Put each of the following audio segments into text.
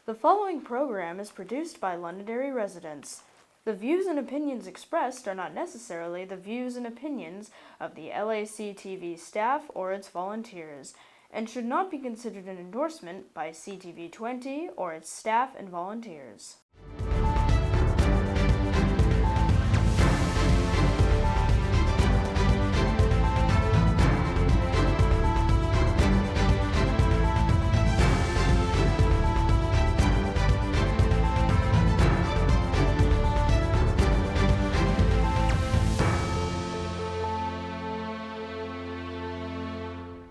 The following program is produced by Londonderry residents. The views and opinions expressed are not necessarily the views and opinions of the LACTV staff or its volunteers, and should not be considered an endorsement by CTV20 or its staff and volunteers.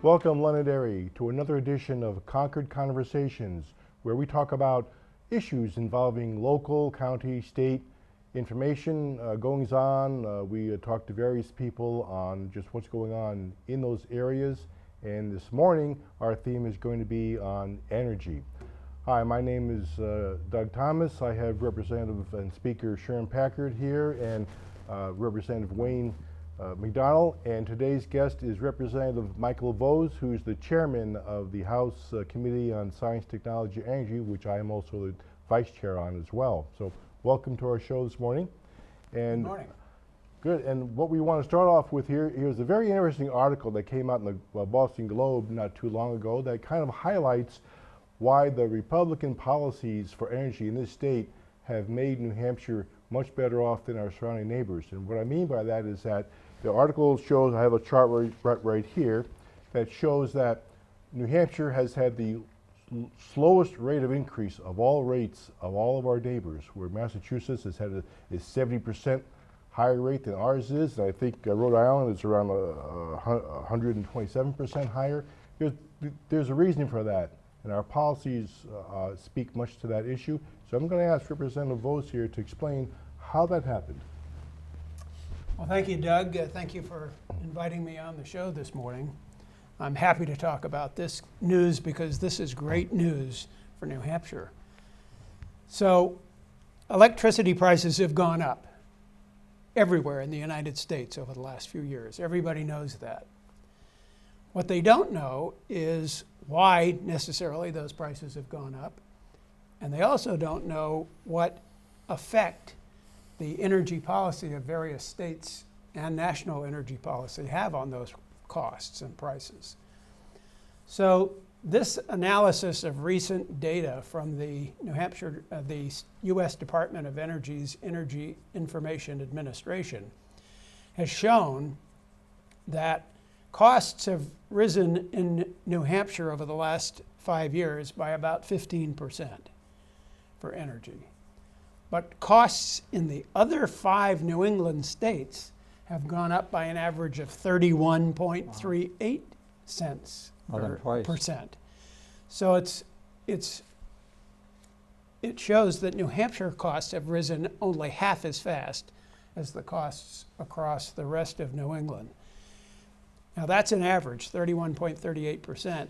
Welcome, Londonderry, to another edition of Concord Conversations, where we talk about issues involving local, county, state information, goings on. We talk to various people on just what's going on in those areas. And this morning, our theme is going to be on energy. Hi, my name is Doug Thomas. I have Representative and Speaker Sherm Packard here and Representative Wayne McDonald, and today's guest is Representative Michael Vose, who's the chairman of the House Committee on Science, Technology, and Energy, which I am also the vice chair on as well. So welcome to our show this morning. And good morning. Good, and what we want to start off with here's a very interesting article that came out in the Boston Globe not too long ago that kind of highlights why the Republican policies for energy in this state have made New Hampshire much better off than our surrounding neighbors. And what I mean by that is that the article shows, I have a chart right here, that shows that New Hampshire has had the slowest rate of increase of all rates of all of our neighbors, where Massachusetts has had a 70% higher rate than ours is, and I think Rhode Island is around 127% higher. There's a reason for that, and our policies speak much to that issue. So I'm going to ask Representative Vose here to explain how that happened. Well, thank you, Doug. Thank you for inviting me on the show this morning. I'm happy to talk about this news because this is great news for New Hampshire. So, electricity prices have gone up everywhere in the United States over the last few years. Everybody knows that. What they don't know is why necessarily those prices have gone up. And they also don't know what effect the energy policy of various states and national energy policy have on those costs and prices. So this analysis of recent data from the New Hampshire, the U.S. Department of Energy's Energy Information Administration has shown that costs have risen in New Hampshire over the last 5 years by about 15% for energy. But costs in the other 5 New England states have gone up by an average of 31.38 cents per percent. So it shows that New Hampshire costs have risen only half as fast as the costs across the rest of New England. Now that's an average, 31.38%.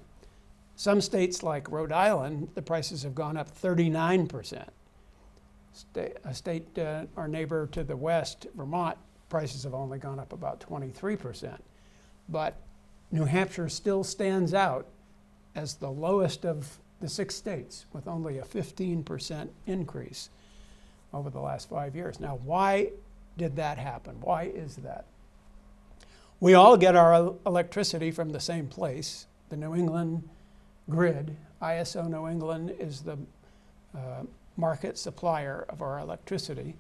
Some states like Rhode Island, the prices have gone up 39%. Our neighbor to the west, Vermont, prices have only gone up about 23%. But New Hampshire still stands out as the lowest of the 6 states with only a 15% increase over the last 5 years. Now, why did that happen? Why is that? We all get our electricity from the same place, the New England grid. ISO New England is the market supplier of our electricity.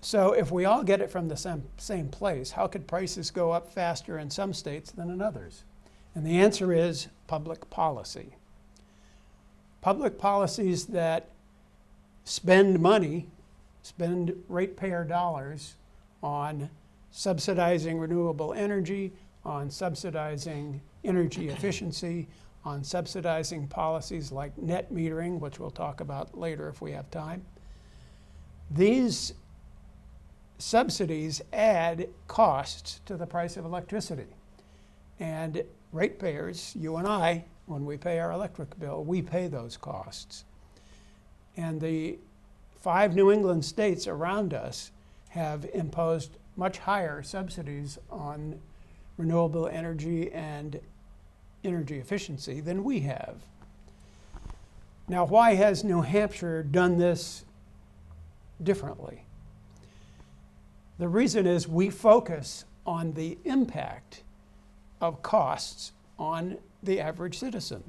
So if we all get it from the same place, how could prices go up faster in some states than in others? And the answer is public policy. Public policies that spend money, spend ratepayer dollars on subsidizing renewable energy, on subsidizing energy efficiency, on subsidizing policies like net metering, which we'll talk about later if we have time. These subsidies add costs to the price of electricity. And ratepayers, you and I, when we pay our electric bill, we pay those costs. And the 5 New England states around us have imposed much higher subsidies on renewable energy and energy efficiency than we have. Now, why has New Hampshire done this differently? The reason is we focus on the impact of costs on the average citizen.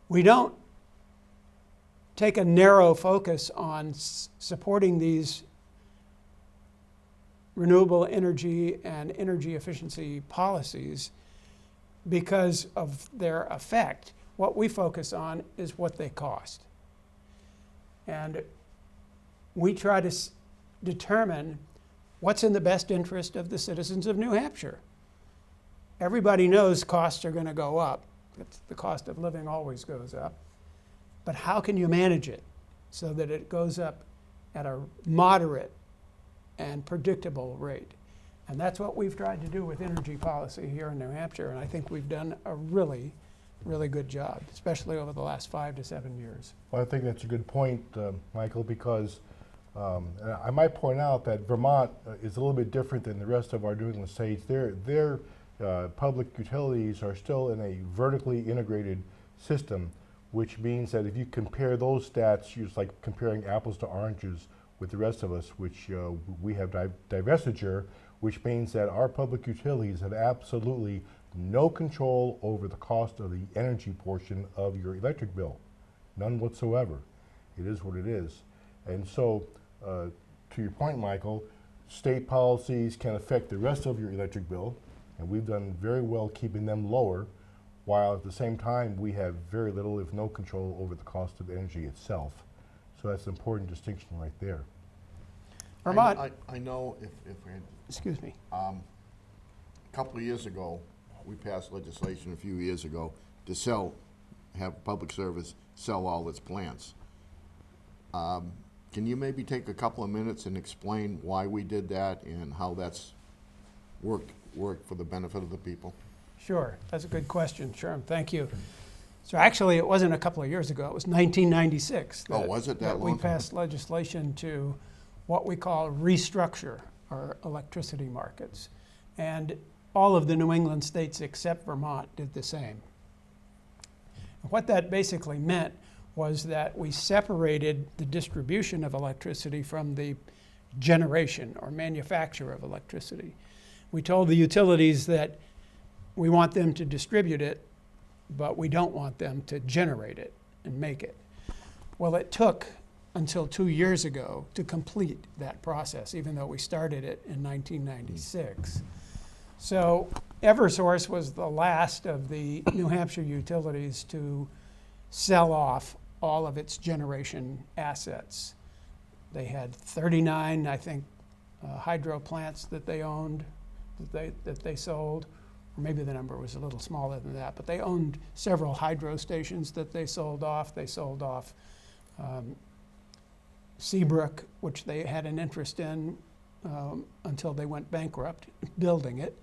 We don't take a narrow focus on supporting these renewable energy and energy efficiency policies because of their effect. What we focus on is what they cost. And we try to determine what's in the best interest of the citizens of New Hampshire. Everybody knows costs are going to go up. The cost of living always goes up. But how can you manage it so that it goes up at a moderate and predictable rate? And that's what we've tried to do with energy policy here in New Hampshire, and I think we've done a really good job, especially over the last 5 to 7 years. Well, I think that's a good point, Michael, because I might point out that Vermont is a little bit different than the rest of our New England states. Their public utilities are still in a vertically integrated system, which means that if you compare those stats, it's like comparing apples to oranges with the rest of us, which we have divestiture, which means that our public utilities have absolutely no control over the cost of the energy portion of your electric bill. None whatsoever. It is what it is. And so, to your point, Michael, state policies can affect the rest of your electric bill, and we've done very well keeping them lower, while at the same time we have very little, if no, control over the cost of energy itself. So that's an important distinction right there. Vermont. I know if Excuse me. a couple of years ago, we passed legislation a few years ago to have public service sell all its plants. Can you maybe take a couple of minutes and explain why we did that and how that's worked for the benefit of the people? Sure, that's a good question, Sherm, thank you. So actually, it wasn't a couple of years ago, it was 1996. Oh, was it that we long? passed legislation to what we call restructure our electricity markets. And all of the New England states except Vermont did the same. And what that basically meant was that we separated the distribution of electricity from the generation or manufacture of electricity. We told the utilities that we want them to distribute it, but we don't want them to generate it and make it. Well, it took until 2 years ago to complete that process, even though we started it in 1996. So Eversource was the last of the New Hampshire utilities to sell off all of its generation assets. They had 39, I think, hydro plants that they owned, that they sold. Or maybe the number was a little smaller than that, but they owned several hydro stations that they sold off. They sold off Seabrook, which they had an interest in until they went bankrupt building it.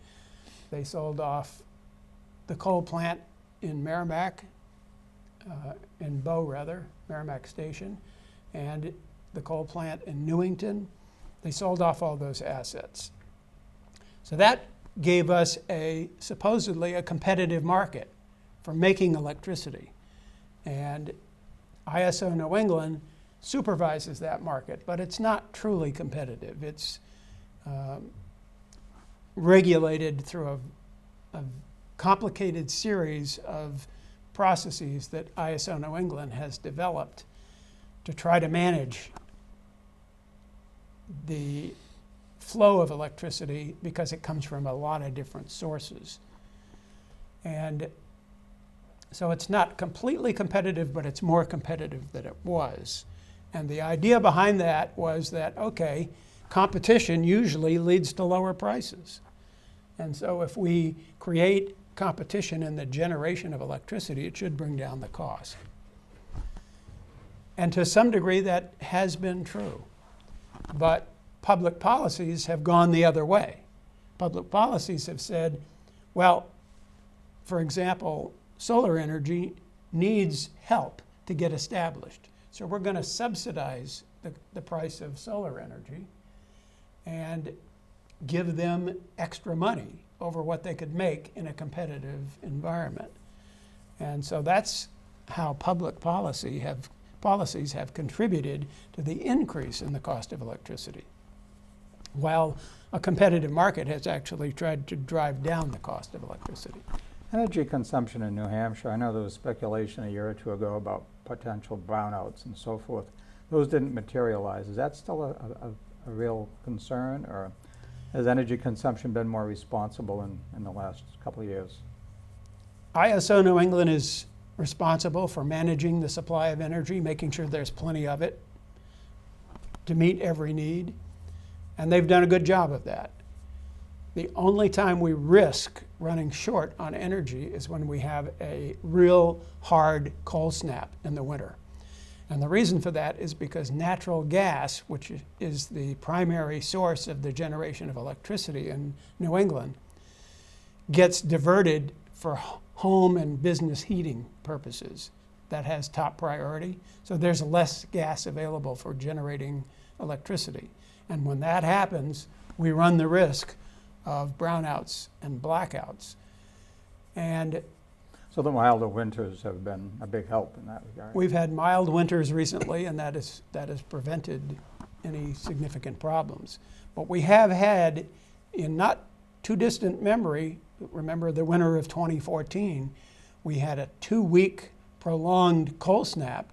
They sold off the coal plant in Merrimack, Merrimack Station, and the coal plant in Newington. They sold off all those assets. So that gave us supposedly a competitive market for making electricity. And ISO New England supervises that market, but it's not truly competitive. It's regulated through a complicated series of processes that ISO New England has developed to try to manage the flow of electricity because it comes from a lot of different sources. And so it's not completely competitive, but it's more competitive than it was. And the idea behind that was that, okay, competition usually leads to lower prices. And so if we create competition in the generation of electricity, it should bring down the cost. And to some degree, that has been true. But public policies have gone the other way. Public policies have said, well, for example, solar energy needs help to get established. So we're going to subsidize the price of solar energy and give them extra money over what they could make in a competitive environment. And so that's how public policies have contributed to the increase in the cost of electricity, while a competitive market has actually tried to drive down the cost of electricity. Energy consumption in New Hampshire, I know there was speculation a year or two ago about potential brownouts and so forth. Those didn't materialize. Is that still a real concern, or has energy consumption been more responsible in the last couple of years? ISO New England is responsible for managing the supply of energy, making sure there's plenty of it to meet every need, and they've done a good job of that. The only time we risk running short on energy is when we have a real hard cold snap in the winter. And the reason for that is because natural gas, which is the primary source of the generation of electricity in New England, gets diverted for home and business heating purposes. That has top priority. So there's less gas available for generating electricity. And when that happens, we run the risk of brownouts and blackouts. And So the milder winters have been a big help in that regard. we've had mild winters recently, and that has prevented any significant problems. But we have had, in not too distant memory, remember the winter of 2014, we had a 2-week prolonged cold snap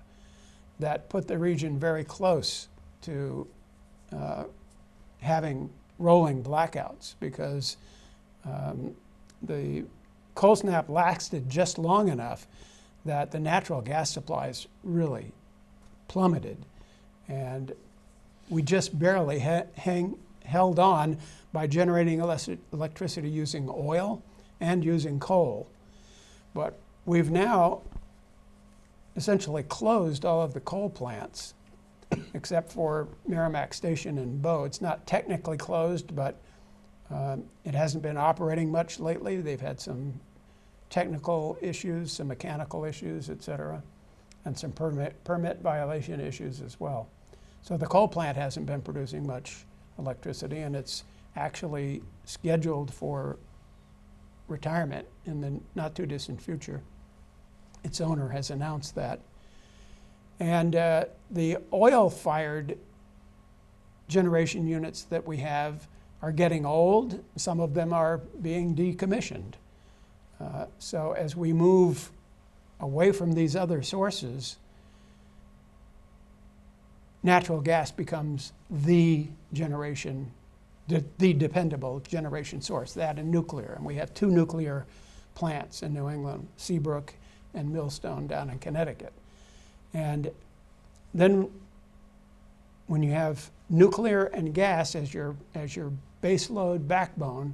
that put the region very close to having rolling blackouts, because the cold snap lasted just long enough that the natural gas supplies really plummeted. And we just barely held on by generating electricity using oil and using coal. But we've now essentially closed all of the coal plants except for Merrimack Station and Bow. It's not technically closed, but it hasn't been operating much lately. They've had some technical issues, some mechanical issues, et cetera, and some permit violation issues as well. So the coal plant hasn't been producing much electricity, and it's actually scheduled for retirement in the not too distant future. Its owner has announced that. And the oil-fired generation units that we have are getting old. Some of them are being decommissioned. So as we move away from these other sources, natural gas becomes the generation, the dependable generation source, that and nuclear. And we have 2 nuclear plants in New England, Seabrook and Millstone down in Connecticut. And then when you have nuclear and gas as your baseload backbone,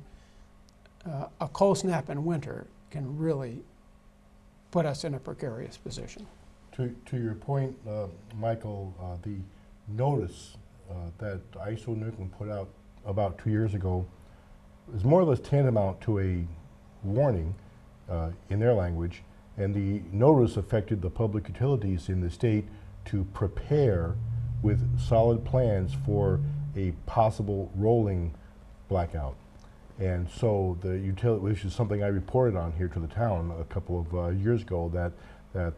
a cold snap in winter can really put us in a precarious position. To your point, Michael, the notice that ISO New England put out about 2 years ago is more or less tantamount to a warning in their language, and the notice affected the public utilities in the state to prepare with solid plans for a possible rolling blackout. And so the utility, which is something I reported on here to the town a couple of years ago, that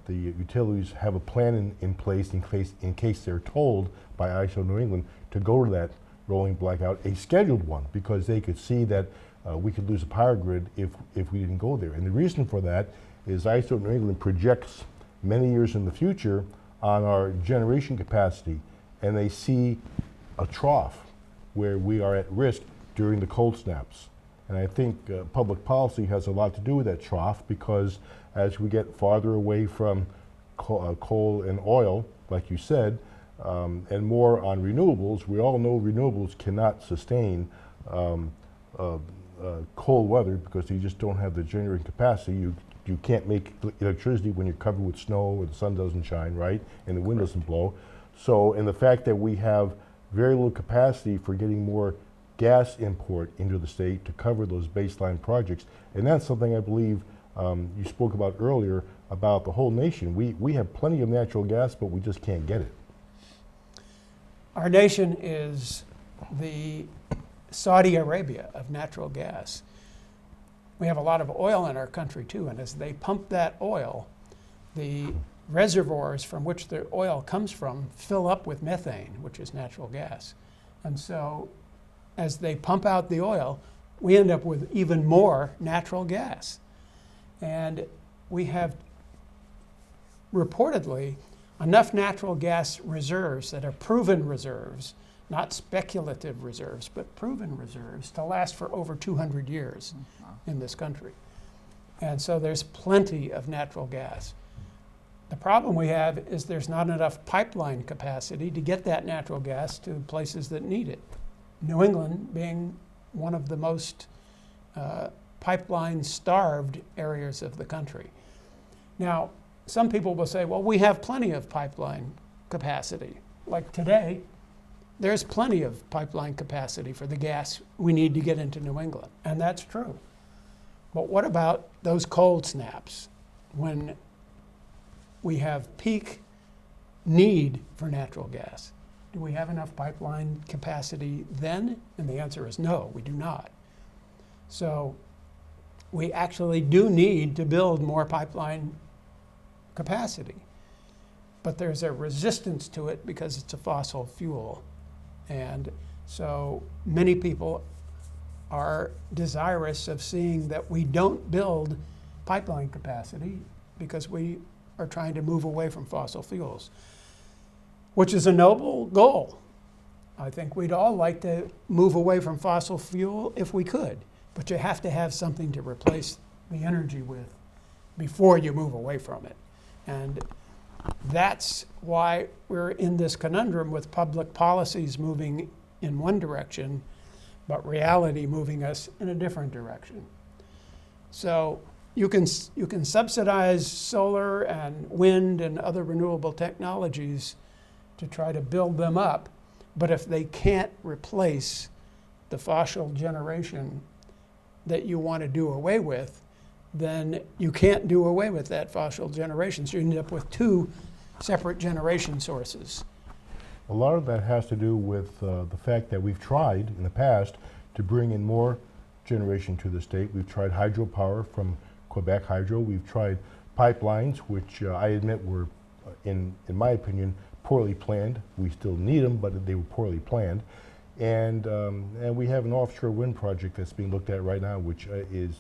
the utilities have a plan in place in case they're told by ISO New England to go to that rolling blackout, a scheduled one, because they could see that we could lose a power grid if we didn't go there. And the reason for that is ISO New England projects many years in the future on our generation capacity, and they see a trough where we are at risk during the cold snaps. And I think public policy has a lot to do with that trough, because as we get farther away from coal and oil, like you said, and more on renewables, we all know renewables cannot sustain cold weather because you just don't have the generating capacity. You can't make electricity when you're covered with snow or the sun doesn't shine, right? And the wind doesn't blow. So, and the fact that we have very little capacity for getting more gas import into the state to cover those baseline projects. And that's something I believe you spoke about earlier about the whole nation. We have plenty of natural gas, but we just can't get it. Our nation is the Saudi Arabia of natural gas. We have a lot of oil in our country too, and as they pump that oil, the reservoirs from which the oil comes from fill up with methane, which is natural gas. And so as they pump out the oil, we end up with even more natural gas. And we have reportedly enough natural gas reserves that are proven reserves, not speculative reserves, but proven reserves, to last for over 200 years in this country. And so there's plenty of natural gas. The problem we have is there's not enough pipeline capacity to get that natural gas to places that need it. New England being one of the most pipeline-starved areas of the country. Now, some people will say, well, we have plenty of pipeline capacity. Like today, there's plenty of pipeline capacity for the gas we need to get into New England, and that's true. But what about those cold snaps when we have peak need for natural gas? Do we have enough pipeline capacity then? And the answer is no, we do not. So we actually do need to build more pipeline capacity. But there's a resistance to it because it's a fossil fuel. And so many people are desirous of seeing that we don't build pipeline capacity because we are trying to move away from fossil fuels, which is a noble goal. I think we'd all like to move away from fossil fuel if we could, but you have to have something to replace the energy with before you move away from it. And that's why we're in this conundrum with public policies moving in one direction, but reality moving us in a different direction. So you can subsidize solar and wind and other renewable technologies to try to build them up, but if they can't replace the fossil generation that you want to do away with, then you can't do away with that fossil generation. So you end up with two separate generation sources. A lot of that has to do with the fact that we've tried in the past to bring in more generation to the state. We've tried hydropower from Quebec Hydro. We've tried pipelines, which I admit were, in my opinion, poorly planned. We still need them, but they were poorly planned. And we have an offshore wind project that's being looked at right now, which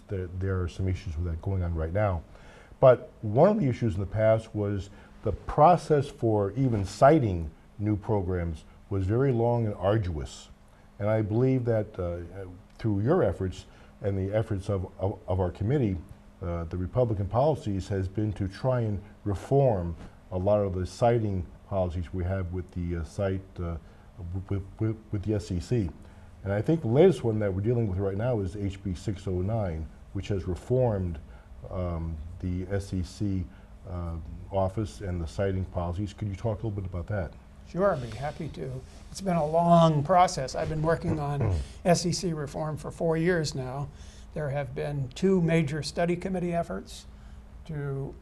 there are some issues with that going on right now. But one of the issues in the past was the process for even citing new programs was very long and arduous. And I believe that through your efforts and the efforts of our committee, the Republican policies has been to try and reform a lot of the citing policies we have with the with the SEC. And I think the latest one that we're dealing with right now is HB 609, which has reformed the SEC office and the citing policies. Could you talk a little bit about that? Sure, I'd be happy to. It's been a long process. I've been working on SEC reform for 4 years now. There have been 2 major study committee efforts to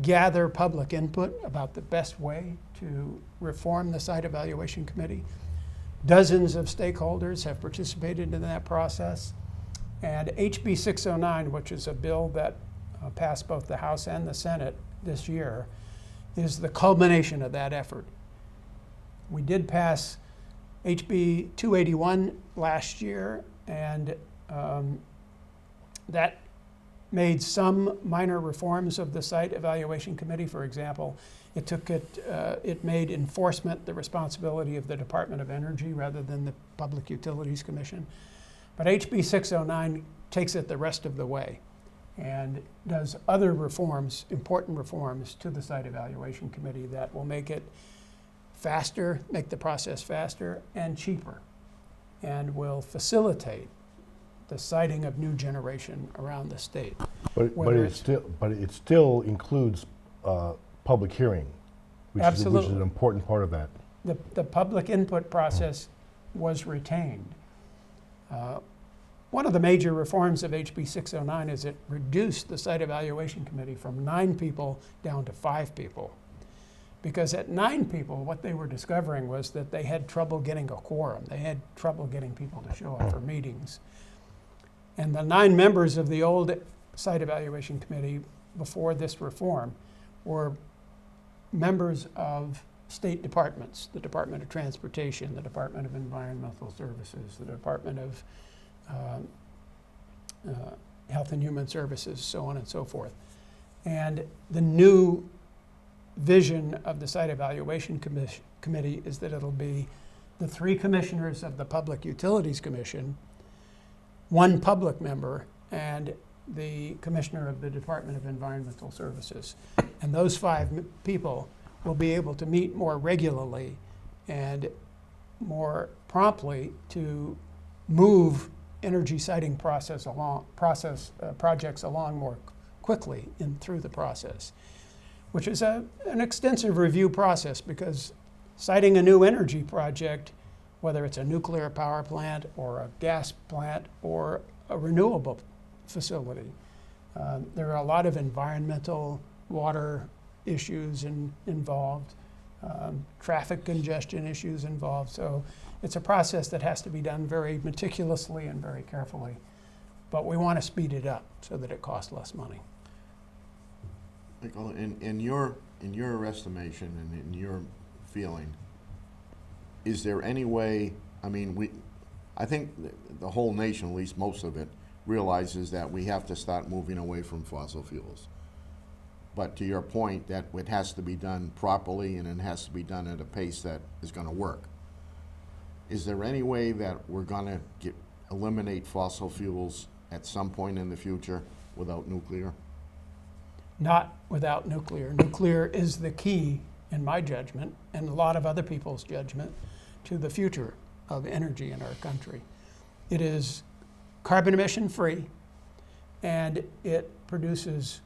gather public input about the best way to reform the site evaluation committee. Dozens of stakeholders have participated in that process. And HB 609, which is a bill that passed both the House and the Senate this year, is the culmination of that effort. We did pass HB 281 last year, and that made some minor reforms of the site evaluation committee. For example, it made enforcement the responsibility of the Department of Energy rather than the Public Utilities Commission. But HB 609 takes it the rest of the way and does other reforms, important reforms to the site evaluation committee that will make it faster, make the process faster and cheaper, and will facilitate the siting of new generation around the state. But it still includes public hearing, which is an important part of that. The public input process was retained. One of the major reforms of HB 609 is it reduced the site evaluation committee from 9 people down to 5 people. Because at 9 people, what they were discovering was that they had trouble getting a quorum. They had trouble getting people to show up for meetings. And the 9 members of the old site evaluation committee before this reform or members of state departments, the Department of Transportation, the Department of Environmental Services, the Department of Health and Human Services, so on and so forth. And the new vision of the Site Evaluation Committee is that it'll be the 3 commissioners of the Public Utilities Commission, 1 public member, and the commissioner of the Department of Environmental Services. And those 5 people will be able to meet more regularly and more promptly to move energy siting projects along more quickly through the process, which is an extensive review process, because siting a new energy project, whether it's a nuclear power plant or a gas plant or a renewable facility, there are a lot of environmental, water issues involved, traffic congestion issues involved. So it's a process that has to be done very meticulously and very carefully. But we want to speed it up so that it costs less money. Michael, in your estimation and in your feeling, is there any way, I mean, I think the whole nation, at least most of it, realizes that we have to start moving away from fossil fuels. But to your point, that it has to be done properly and it has to be done at a pace that is going to work. Is there any way that we're going to eliminate fossil fuels at some point in the future without nuclear? Not without nuclear. Nuclear is the key, in my judgment, and a lot of other people's judgment, to the future of energy in our country. It is carbon emission free, and it produces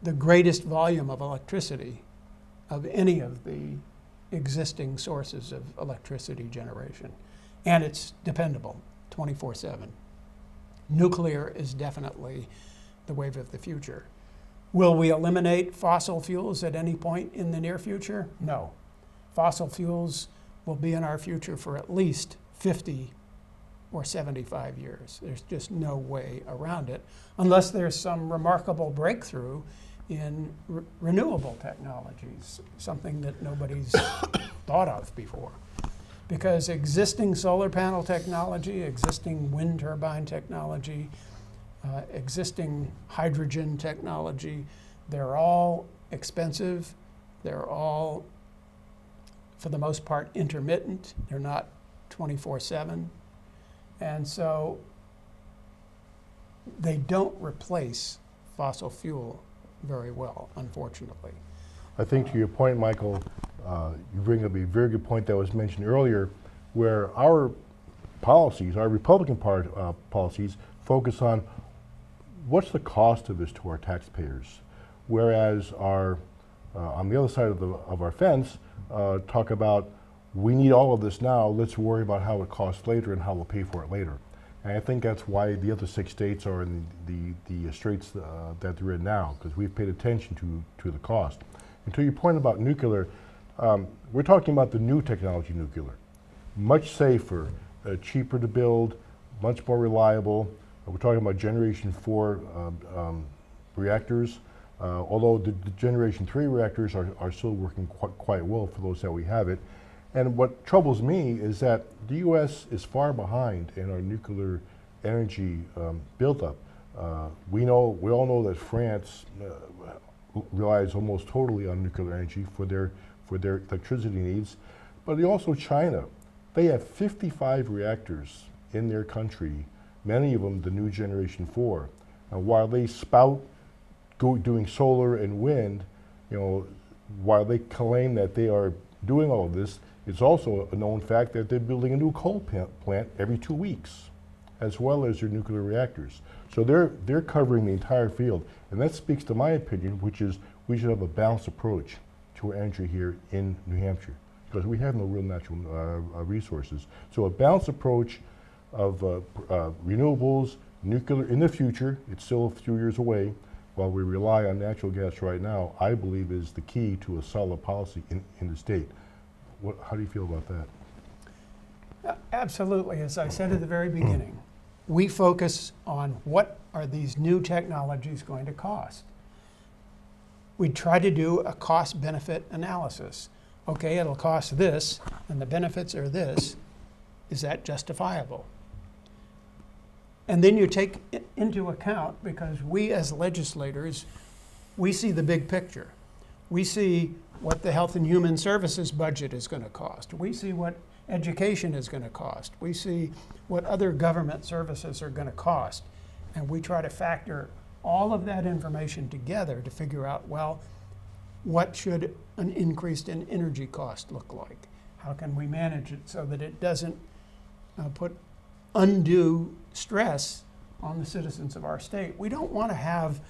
the greatest volume of electricity of any of the existing sources of electricity generation. And it's dependable, 24/7. Nuclear is definitely the wave of the future. Will we eliminate fossil fuels at any point in the near future? No. Fossil fuels will be in our future for at least 50 or 75 years. There's just no way around it, unless there's some remarkable breakthrough in renewable technologies, something that nobody's thought of before. Because existing solar panel technology, existing wind turbine technology, existing hydrogen technology, they're all expensive. They're all, for the most part, intermittent. They're not 24/7. And so they don't replace fossil fuel very well, unfortunately. I think to your point, Michael, you bring up a very good point that was mentioned earlier, where our policies, our Republican policies, focus on what's the cost of this to our taxpayers, whereas our on the other side of our fence talk about we need all of this now. Let's worry about how it costs later and how we'll pay for it later. And I think that's why the other 6 states are in the straits that they're in now, because we've paid attention to the cost. And to your point about nuclear, we're talking about the new technology nuclear. Much safer, cheaper to build, much more reliable. We're talking about Generation 4 reactors, although the Generation 3 reactors are still working quite well for those that we have it. And what troubles me is that the U.S. is far behind in our nuclear energy buildup. We all know that France relies almost totally on nuclear energy for their electricity needs, but also China. They have 55 reactors in their country, many of them the new Generation 4. While they spout doing solar and wind, while they claim that they are doing all of this, it's also a known fact that they're building a new coal plant every 2 weeks, as well as their nuclear reactors. So they're covering the entire field. And that speaks to my opinion, which is we should have a balanced approach to our energy here in New Hampshire, because we have no real natural resources. So a balanced approach of renewables, nuclear in the future, it's still a few years away, while we rely on natural gas right now, I believe is the key to a solid policy in the state. How do you feel about that? Absolutely. As I said at the very beginning, we focus on what are these new technologies going to cost. we'd try to do a cost-benefit analysis. Okay, it'll cost this, and the benefits are this. Is that justifiable? And then you take it into account, because we as legislators, we see the big picture. We see what the Health and Human Services budget is going to cost. We see what education is going to cost. We see what other government services are going to cost. And we try to factor all of that information together to figure out, well, what should an increase in energy cost look like? How can we manage it so that it doesn't put undue stress on the citizens of our state? We don't want to have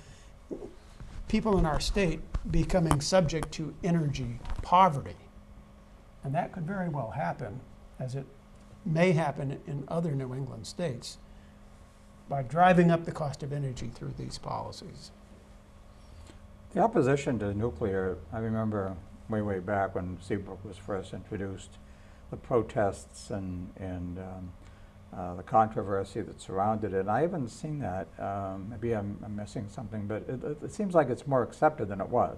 people in our state becoming subject to energy poverty. And that could very well happen, as it may happen in other New England states, by driving up the cost of energy through these policies. The opposition to nuclear, I remember way back when Seabrook was first introduced, the protests and the controversy that surrounded it. And I haven't seen that. Maybe I'm missing something, but it seems like it's more accepted than it was.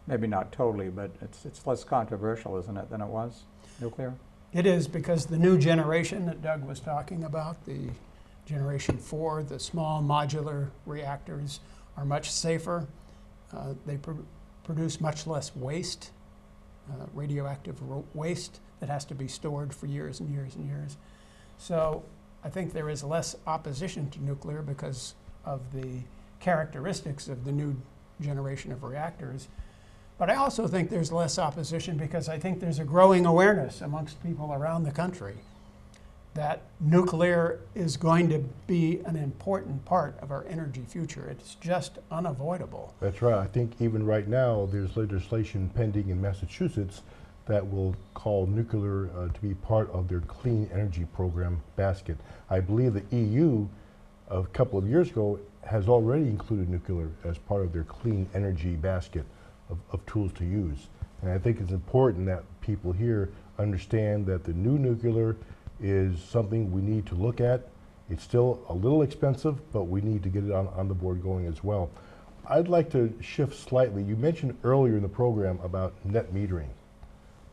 Maybe not totally, but it's less controversial, isn't it, than it was, nuclear? It is, because the new generation that Doug was talking about, the Generation 4, the small modular reactors, are much safer. They produce much less waste, radioactive waste that has to be stored for years and years and years. So I think there is less opposition to nuclear because of the characteristics of the new generation of reactors. But I also think there's less opposition because I think there's a growing awareness amongst people around the country that nuclear is going to be an important part of our energy future. It's just unavoidable. That's right. I think even right now, there's legislation pending in Massachusetts that will call nuclear to be part of their clean energy program basket. I believe the EU, a couple of years ago, has already included nuclear as part of their clean energy basket of tools to use. And I think it's important that people here understand that the new nuclear is something we need to look at. It's still a little expensive, but we need to get it on the board going as well. I'd like to shift slightly. You mentioned earlier in the program about net metering.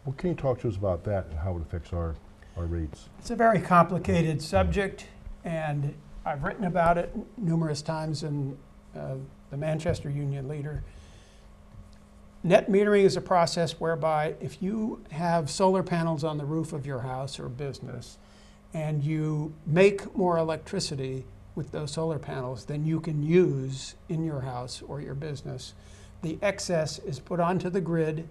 What can you talk to us about that and how it affects our rates? It's a very complicated subject, and I've written about it numerous times in the Manchester Union Leader. Net metering is a process whereby if you have solar panels on the roof of your house or business and you make more electricity with those solar panels than you can use in your house or your business, the excess is put onto the grid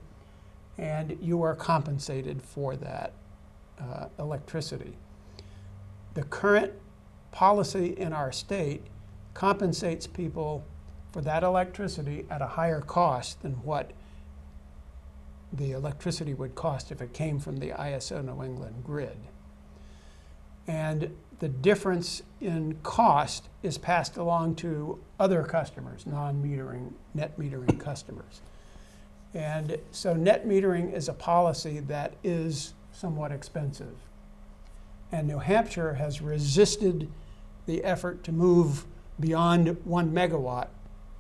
and you are compensated for that electricity. The current policy in our state compensates people for that electricity at a higher cost than what the electricity would cost if it came from the ISO New England grid. And the difference in cost is passed along to other customers, non-metering, net metering customers. And so net metering is a policy that is somewhat expensive. And New Hampshire has resisted the effort to move beyond 1 megawatt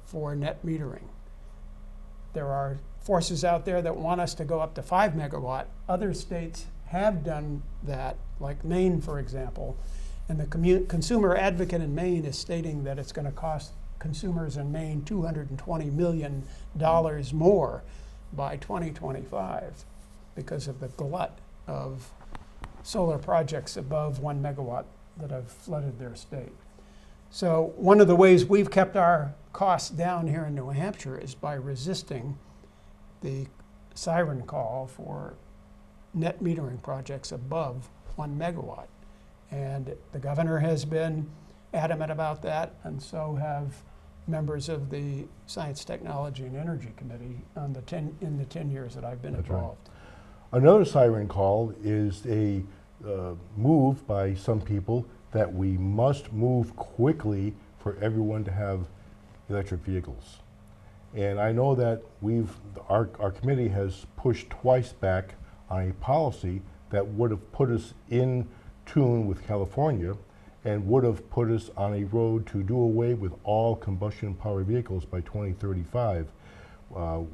for net metering. There are forces out there that want us to go up to 5 megawatt. Other states have done that, like Maine, for example. And the consumer advocate in Maine is stating that it's going to cost consumers in Maine $220 million more by 2025 because of the glut of solar projects above 1 megawatt that have flooded their state. So one of the ways we've kept our costs down here in New Hampshire is by resisting the siren call for net metering projects above 1 megawatt. And the governor has been adamant about that, and so have members of the Science, Technology, and Energy Committee in the 10 years that I've been involved. Right. Another siren call is a move by some people that we must move quickly for everyone to have electric vehicles. And I know that our committee has pushed twice back on a policy that would have put us in tune with California and would have put us on a road to do away with all combustion powered vehicles by 2035.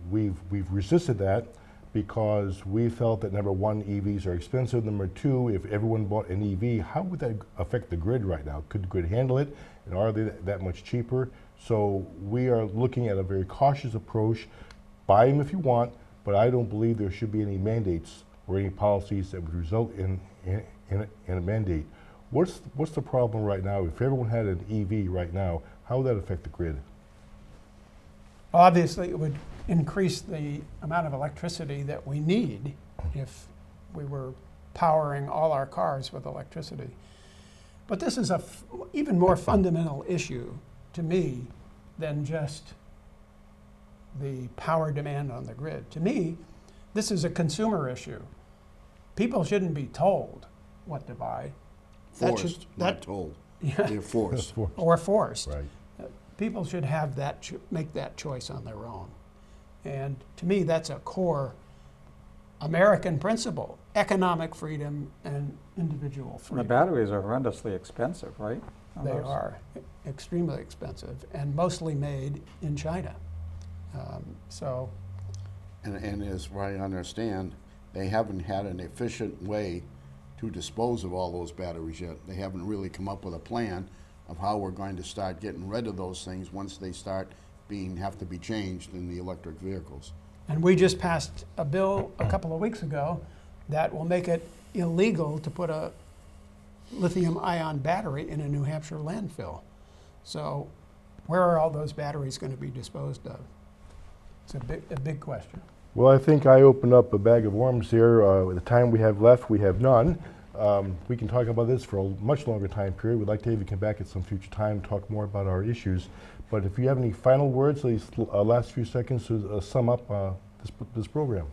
We've resisted that because we felt that number one, EVs are expensive. Number two, if everyone bought an EV, how would that affect the grid right now? Could the grid handle it? And are they that much cheaper? So we are looking at a very cautious approach. Buy them if you want, but I don't believe there should be any mandates or any policies that would result in a mandate. What's the problem right now? If everyone had an EV right now, how would that affect the grid? Obviously, it would increase the amount of electricity that we need if we were powering all our cars with electricity. But this is a even more fundamental issue to me than just the power demand on the grid. To me, this is a consumer issue. People shouldn't be told what to buy. Forced, not told. Yeah. They're forced. Or forced. Right. People should have that make that choice on their own. And to me, that's a core American principle: economic freedom and individual And the freedom. batteries are horrendously expensive, right? on They those? are extremely expensive and mostly made in China. So And as I understand, they haven't had an efficient way to dispose of all those batteries yet. They haven't really come up with a plan of how we're going to start getting rid of those things once they start have to be changed in the electric vehicles. And we just passed a bill a couple of weeks ago that will make it illegal to put a lithium-ion battery in a New Hampshire landfill. So where are all those batteries going to be disposed of? It's a big question. Well, I think I opened up a bag of worms here. With the time we have left, we have none. We can talk about this for a much longer time period. We'd like to have you come back at some future time, talk more about our issues. But if you have any final words, these last few seconds to sum up this program.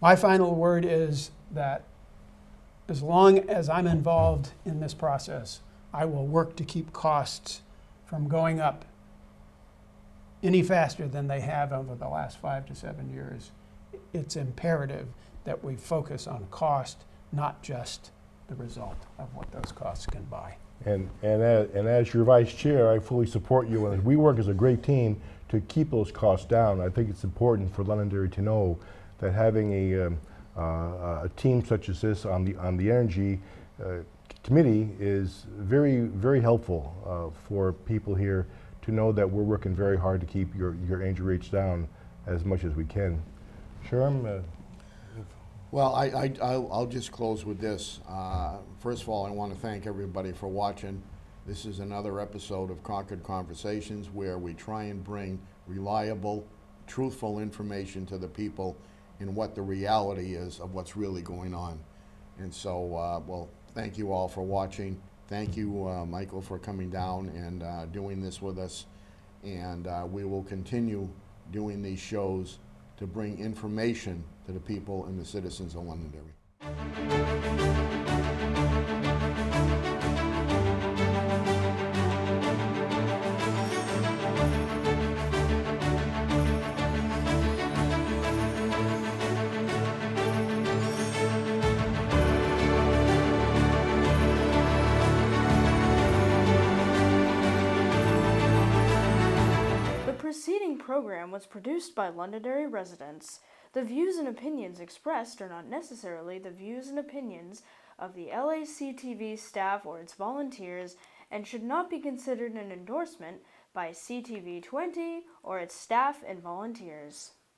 My final word is that as long as I'm involved in this process, I will work to keep costs from going up any faster than they have over the last 5 to 7 years. It's imperative that we focus on cost, not just the result of what those costs can buy. And as your vice chair, I fully support you. And we work as a great team to keep those costs down. I think it's important for Londonderry to know that having a team such as this on the energy committee is very, very helpful for people here to know that we're working very hard to keep your energy rates down as much as we can. Sherm? Well, I'll just close with this. First of all, I want to thank everybody for watching. This is another episode of Concord Conversations where we try and bring reliable, truthful information to the people in what the reality is of what's really going on. And so, well, thank you all for watching. Thank you, Michael, for coming down and doing this with us. And we will continue doing these shows to bring information to the people and the citizens of Londonderry. The preceding program was produced by Londonderry residents. The views and opinions expressed are not necessarily the views and opinions of the LACTV staff or its volunteers and should not be considered an endorsement by CTV 20 or its staff and volunteers.